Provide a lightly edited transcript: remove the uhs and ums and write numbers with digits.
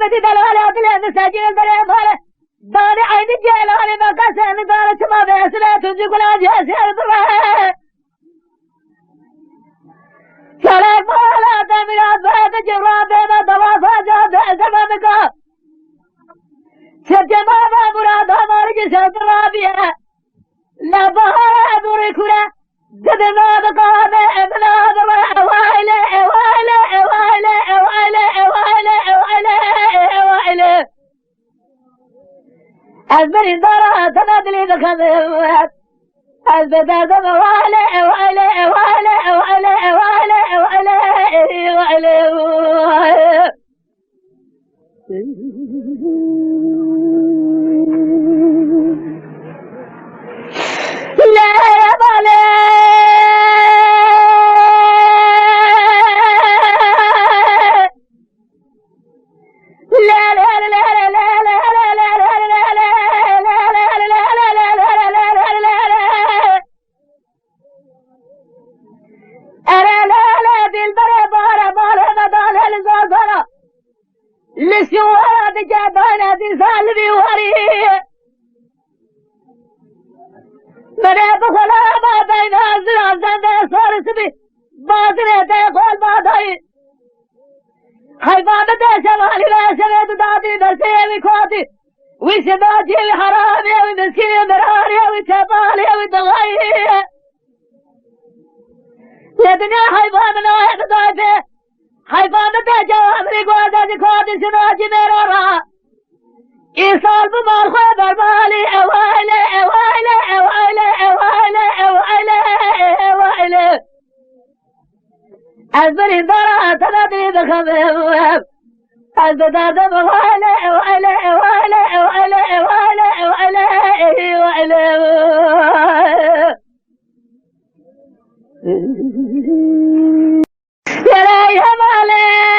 مدي دلالي أطلع مساجين دري ماله داني عين جيلاني ما كسن دار شما بيسلا تنجي كلا جاسر دري سلام مالا تميات بيت جرام بيما دوافا جاد زمانك سجى ماما مراد مارج سدرابيا لا بهار دوري كلا قدنا بقام ابنا دري وايله وايله وايله وايله وايله وايله أزمري دارا تنادلي بخميمات أزبداد وايله وايله وايله وايله وايله وايله وايله لا يا بالي لا لا لا لا لا لا لا للشوارع جابانا تسالبي وريه من بخلا ما بين أزرع زند صار سبي باطنة تقول باطي حيفان تشمالي لا شمد داتي بسيبي كواتي وشباجي حرامي ومسكين مراري وشمالي وتغيي لدنيا حيفان نوحد ضايفه حيفان تجاوامري قوادة كواتي سناجي مرارا إيصال بمال خبر بالي أوائله أوائله أوائله أوائله أوائله أوائله أزبري دارا تنادري بخميم أزبداد أوائله أوائله أوائله أوائله أوائله أوائله أوائله يا لا يا مالي